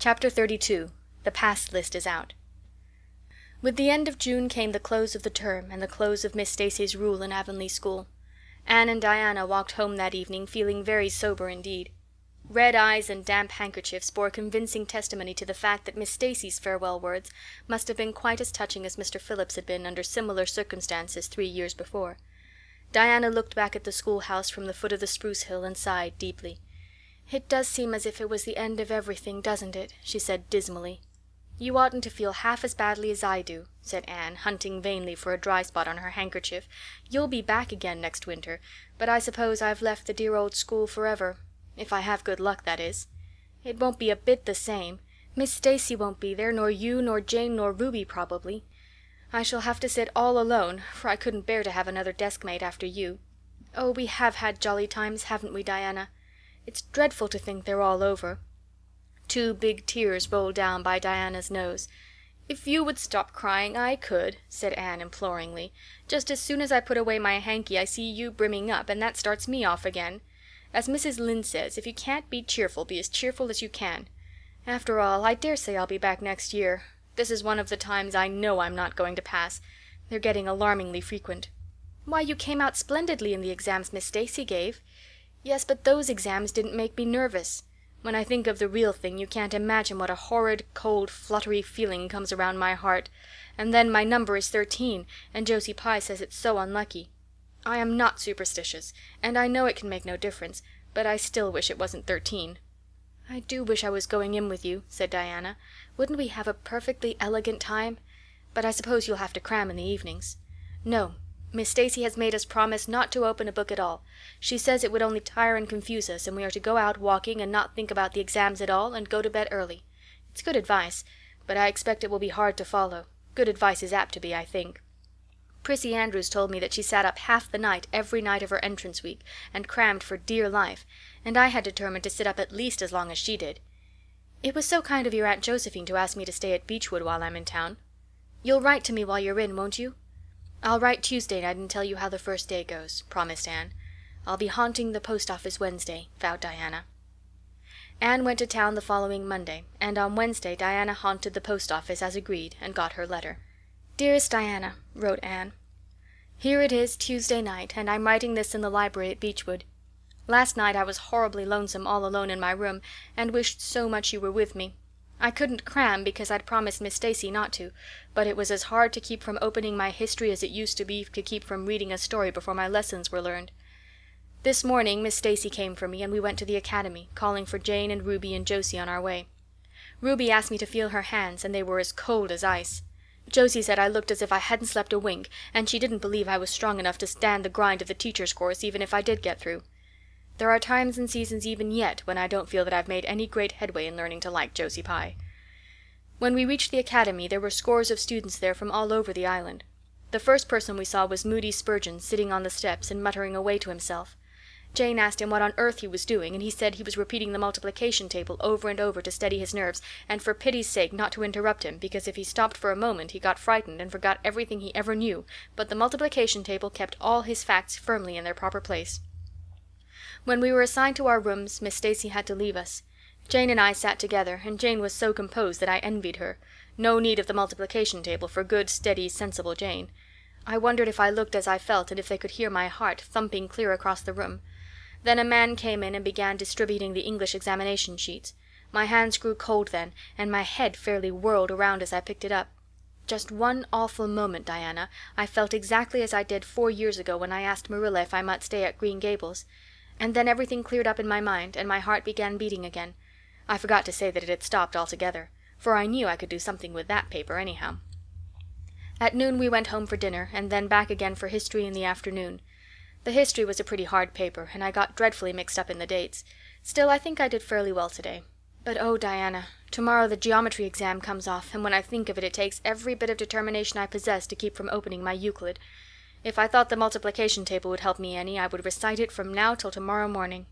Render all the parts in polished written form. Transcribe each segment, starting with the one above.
Chapter 32. The Pass List is Out. With the end of June came the close of the term and the close of Miss Stacy's rule in Avonlea school. Anne and Diana walked home that evening feeling very sober indeed. Red eyes and damp handkerchiefs bore convincing testimony to the fact that Miss Stacy's farewell words must have been quite as touching as Mr. Phillips had been under similar circumstances 3 years before. Diana looked back at the schoolhouse from the foot of the spruce hill and sighed deeply. "It does seem as if it was the end of everything, doesn't it?" she said dismally. "You oughtn't to feel half as badly as I do," said Anne, hunting vainly for a dry spot on her handkerchief. "You'll be back again next winter, but I suppose I've left the dear old school forever. If I have good luck, that is. It won't be a bit the same. Miss Stacy won't be there, nor you, nor Jane, nor Ruby, probably. I shall have to sit all alone, for I couldn't bear to have another deskmate after you. Oh, we have had jolly times, haven't we, Diana? It's dreadful to think they're all over." 2 big tears rolled down by Diana's nose. "If you would stop crying, I could," said Anne imploringly. "Just as soon as I put away my hanky I see you brimming up, and that starts me off again. As Mrs. Lynde says, if you can't be as cheerful as you can. After all, I dare say I'll be back next year. This is one of the times I know I'm not going to pass. They're getting alarmingly frequent." "Why, you came out splendidly in the exams Miss Stacy gave." "Yes, but those exams didn't make me nervous. When I think of the real thing you can't imagine what a horrid, cold, fluttery feeling comes around my heart. And then my number is 13, and Josie Pye says it's so unlucky. I am not superstitious, and I know it can make no difference, but I still wish it wasn't 13. "I do wish I was going in with you," said Diana. "Wouldn't we have a perfectly elegant time? But I suppose you'll have to cram in the evenings." "No. Miss Stacy has made us promise not to open a book at all. She says it would only tire and confuse us, and we are to go out walking and not think about the exams at all, and go to bed early. It's good advice, but I expect it will be hard to follow. Good advice is apt to be, I think. Prissy Andrews told me that she sat up half the night every night of her entrance week, and crammed for dear life, and I had determined to sit up at least as long as she did. It was so kind of your Aunt Josephine to ask me to stay at Beechwood while I'm in town. You'll write to me while you're in, won't you?" "I'll write Tuesday night and tell you how the first day goes," promised Anne. "I'll be haunting the post office Wednesday," vowed Diana. Anne went to town the following Monday, and on Wednesday Diana haunted the post office as agreed and got her letter. "Dearest Diana," wrote Anne, "here it is Tuesday night, and I'm writing this in the library at Beechwood. Last night I was horribly lonesome all alone in my room, and wished so much you were with me. I couldn't cram because I'd promised Miss Stacy not to, but it was as hard to keep from opening my history as it used to be to keep from reading a story before my lessons were learned. This morning Miss Stacy came for me, and we went to the academy, calling for Jane and Ruby and Josie on our way. Ruby asked me to feel her hands, and they were as cold as ice. Josie said I looked as if I hadn't slept a wink, and she didn't believe I was strong enough to stand the grind of the teacher's course even if I did get through. There are times and seasons even yet when I don't feel that I've made any great headway in learning to like Josie Pye. When we reached the academy there were scores of students there from all over the island. The first person we saw was Moody Spurgeon, sitting on the steps and muttering away to himself. Jane asked him what on earth he was doing, and he said he was repeating the multiplication table over and over to steady his nerves, and for pity's sake not to interrupt him, because if he stopped for a moment he got frightened and forgot everything he ever knew, but the multiplication table kept all his facts firmly in their proper place. When we were assigned to our rooms, Miss Stacy had to leave us. Jane and I sat together, and Jane was so composed that I envied her. No need of the multiplication table for good, steady, sensible Jane. I wondered if I looked as I felt and if they could hear my heart thumping clear across the room. Then a man came in and began distributing the English examination sheets. My hands grew cold then, and my head fairly whirled around as I picked it up. Just one awful moment, Diana, I felt exactly as I did 4 years ago when I asked Marilla if I might stay at Green Gables. And then everything cleared up in my mind, and my heart began beating again. I forgot to say that it had stopped altogether, for I knew I could do something with that paper anyhow. At noon we went home for dinner, and then back again for history in the afternoon. The history was a pretty hard paper, and I got dreadfully mixed up in the dates. Still, I think I did fairly well today. But oh, Diana, tomorrow the geometry exam comes off, and when I think of it, it takes every bit of determination I possess to keep from opening my Euclid. If I thought the multiplication table would help me any, I would recite it from now till tomorrow morning.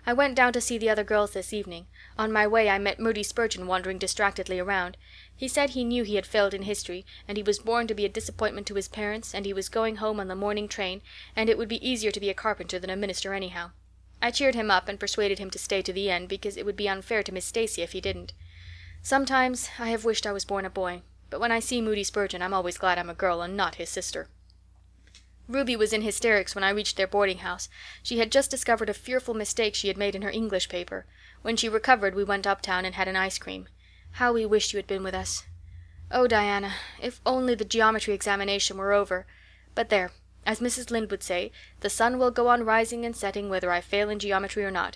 I went down to see the other girls this evening. On my way I met Moody Spurgeon wandering distractedly around. He said he knew he had failed in history, and he was born to be a disappointment to his parents, and he was going home on the morning train, and it would be easier to be a carpenter than a minister anyhow. I cheered him up and persuaded him to stay to the end, because it would be unfair to Miss Stacy if he didn't. Sometimes I have wished I was born a boy, but when I see Moody Spurgeon I'm always glad I'm a girl and not his sister. Ruby was in hysterics when I reached their boarding house. She had just discovered a fearful mistake she had made in her English paper. When she recovered we went uptown and had an ice cream. How we wished you had been with us. Oh, Diana, if only the geometry examination were over. But there, as Mrs. Lynde would say, the sun will go on rising and setting whether I fail in geometry or not.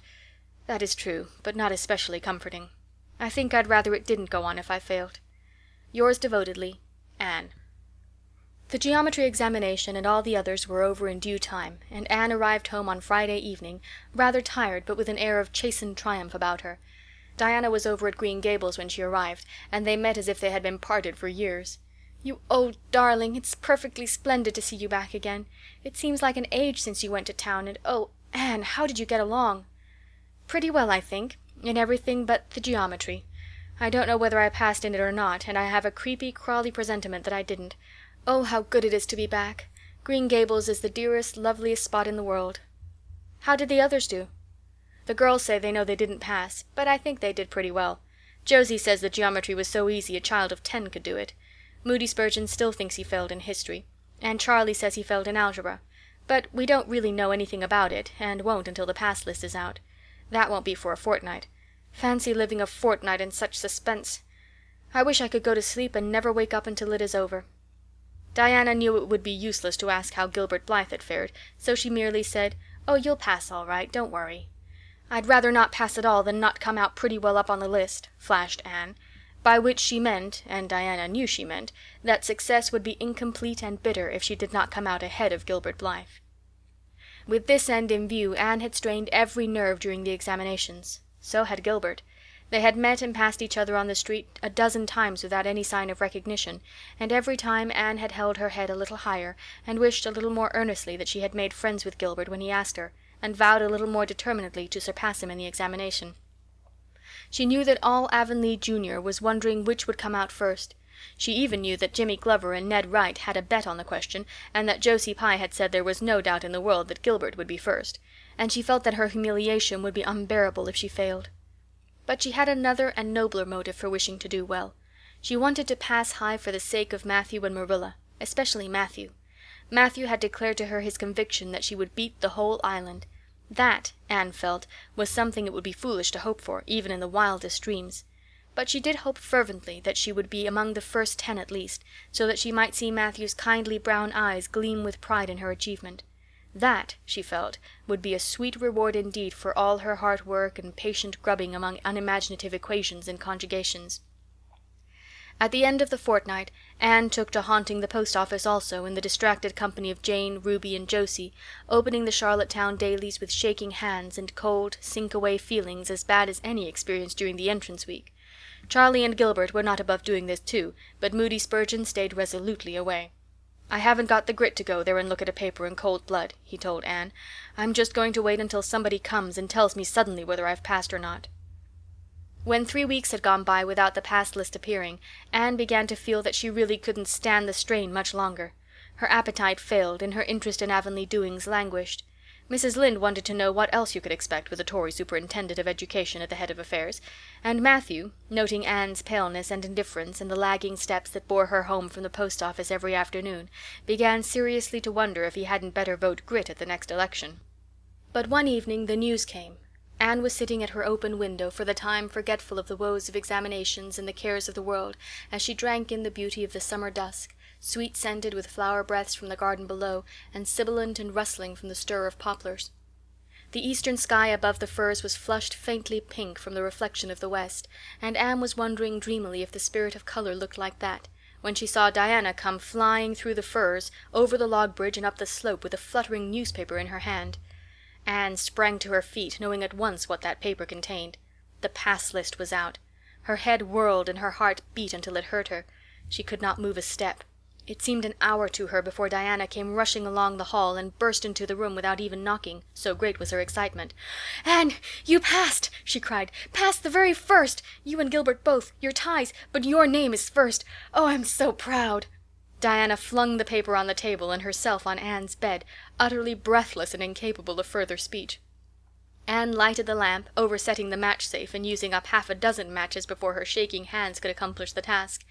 That is true, but not especially comforting. I think I'd rather it didn't go on if I failed. Yours devotedly, Anne. The geometry examination and all the others were over in due time, and Anne arrived home on Friday evening, rather tired but with an air of chastened triumph about her. Diana was over at Green Gables when she arrived, and they met as if they had been parted for years. "You old darling, it's perfectly splendid to see you back again. It seems like an age since you went to town, and oh, Anne, how did you get along?" "Pretty well, I think, in everything but the geometry. I don't know whether I passed in it or not, and I have a creepy, crawly presentiment that I didn't. Oh, how good it is to be back! Green Gables is the dearest, loveliest spot in the world." "How did the others do?" "The girls say they know they didn't pass, but I think they did pretty well. Josie says the geometry was so easy a child of 10 could do it. Moody Spurgeon still thinks he failed in history, and Charlie says he failed in algebra. But we don't really know anything about it, and won't until the pass list is out. That won't be for a fortnight. Fancy living a fortnight in such suspense. I wish I could go to sleep and never wake up until it is over." Diana knew it would be useless to ask how Gilbert Blythe had fared, so she merely said, "Oh, you'll pass all right, don't worry." "I'd rather not pass at all than not come out pretty well up on the list," flashed Anne, by which she meant, and Diana knew she meant, that success would be incomplete and bitter if she did not come out ahead of Gilbert Blythe. With this end in view Anne had strained every nerve during the examinations. So had Gilbert. They had met and passed each other on the street a dozen times without any sign of recognition, and every time Anne had held her head a little higher, and wished a little more earnestly that she had made friends with Gilbert when he asked her, and vowed a little more determinedly to surpass him in the examination. She knew that all Avonlea junior was wondering which would come out first. She even knew that Jimmy Glover and Ned Wright had a bet on the question, and that Josie Pye had said there was no doubt in the world that Gilbert would be first, and she felt that her humiliation would be unbearable if she failed. But she had another and nobler motive for wishing to do well. She wanted to pass high for the sake of Matthew and Marilla, especially Matthew. Matthew had declared to her his conviction that she would beat the whole island. That, Anne felt, was something it would be foolish to hope for, even in the wildest dreams. But she did hope fervently that she would be among the first 10 at least, so that she might see Matthew's kindly brown eyes gleam with pride in her achievement. That, she felt, would be a sweet reward indeed for all her hard work and patient grubbing among unimaginative equations and conjugations. At the end of the fortnight Anne took to haunting the post office also, in the distracted company of Jane, Ruby, and Josie, opening the Charlottetown dailies with shaking hands and cold, sink-away feelings as bad as any experienced during the entrance week. Charlie and Gilbert were not above doing this too, but Moody Spurgeon stayed resolutely away. "I haven't got the grit to go there and look at a paper in cold blood," he told Anne. "I'm just going to wait until somebody comes and tells me suddenly whether I've passed or not." When 3 weeks had gone by without the pass list appearing, Anne began to feel that she really couldn't stand the strain much longer. Her appetite failed, and her interest in Avonlea doings languished. Mrs. Lynde wanted to know what else you could expect with a Tory superintendent of education at the head of affairs, and Matthew, noting Anne's paleness and indifference and the lagging steps that bore her home from the post office every afternoon, began seriously to wonder if he hadn't better vote Grit at the next election. But one evening the news came. Anne was sitting at her open window, for the time forgetful of the woes of examinations and the cares of the world, as she drank in the beauty of the summer dusk, sweet-scented with flower breaths from the garden below, and sibilant and rustling from the stir of poplars. The eastern sky above the firs was flushed faintly pink from the reflection of the west, and Anne was wondering dreamily if the spirit of color looked like that, when she saw Diana come flying through the firs, over the log bridge and up the slope with a fluttering newspaper in her hand. Anne sprang to her feet, knowing at once what that paper contained. The pass list was out. Her head whirled and her heart beat until it hurt her. She could not move a step. It seemed an hour to her before Diana came rushing along the hall and burst into the room without even knocking, so great was her excitement. "Anne, you passed!" she cried. "Passed the very first! You and Gilbert both. Your ties, but your name is first. Oh, I'm so proud!" Diana flung the paper on the table and herself on Anne's bed, utterly breathless and incapable of further speech. Anne lighted the lamp, oversetting the match safe and using up half a dozen matches before her shaking hands could accomplish the task.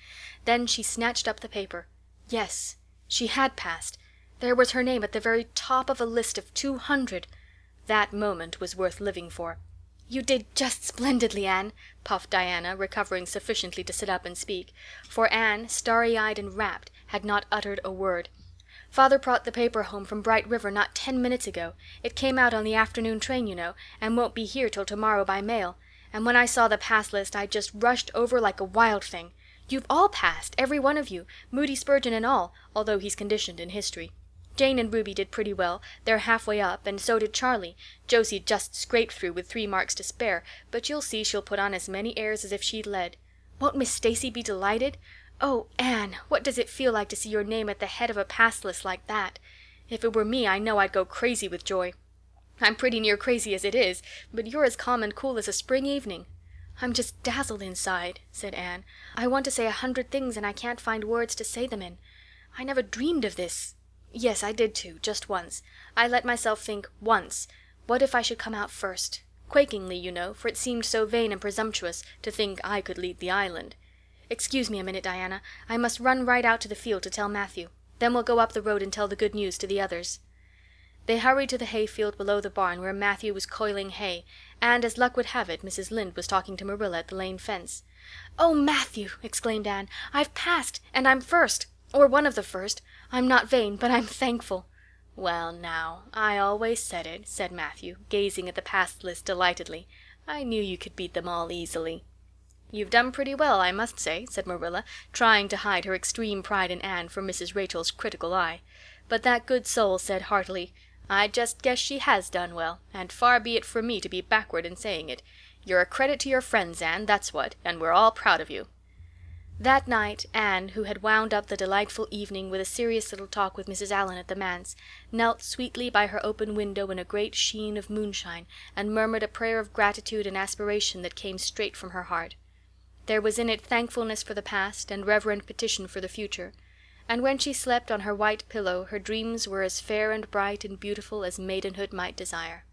Then she snatched up the paper. Yes, she had passed. There was her name at the very top of a list of 200. That moment was worth living for. "You did just splendidly, Anne," puffed Diana, recovering sufficiently to sit up and speak, for Anne, starry-eyed and rapt, had not uttered a word. "Father brought the paper home from Bright River not 10 minutes ago. It came out on the afternoon train, you know, and won't be here till tomorrow by mail. And when I saw the pass list I just rushed over like a wild thing. You've all passed, every one of you, Moody Spurgeon and all, although he's conditioned in history. Jane and Ruby did pretty well. They're halfway up, and so did Charlie. Josie just scraped through with 3 marks to spare, but you'll see she'll put on as many airs as if she'd led. Won't Miss Stacy be delighted? Oh, Anne, what does it feel like to see your name at the head of a pass list like that? If it were me, I know I'd go crazy with joy. I'm pretty near crazy as it is, but you're as calm and cool as a spring evening." "I'm just dazzled inside," said Anne. "I want to say 100 things and I can't find words to say them in. I never dreamed of this. Yes, I did too, just once. I let myself think once, what if I should come out first? Quakingly, you know, for it seemed so vain and presumptuous to think I could lead the island. Excuse me a minute, Diana. I must run right out to the field to tell Matthew. Then we'll go up the road and tell the good news to the others." They hurried to the hayfield below the barn where Matthew was coiling hay, and, as luck would have it, Mrs. Lynde was talking to Marilla at the lane fence. "Oh, Matthew," exclaimed Anne, "I've passed, and I'm first, or one of the first. I'm not vain, but I'm thankful." "Well, now, I always said it," said Matthew, gazing at the pass list delightedly. "I knew you could beat them all easily." "You've done pretty well, I must say," said Marilla, trying to hide her extreme pride in Anne from Mrs. Rachel's critical eye. But that good soul said heartily, "I just guess she has done well, and far be it from me to be backward in saying it. You're a credit to your friends, Anne, that's what, and we're all proud of you." That night Anne, who had wound up the delightful evening with a serious little talk with Mrs. Allan at the manse, knelt sweetly by her open window in a great sheen of moonshine and murmured a prayer of gratitude and aspiration that came straight from her heart. There was in it thankfulness for the past and reverent petition for the future, and when she slept on her white pillow her dreams were as fair and bright and beautiful as maidenhood might desire.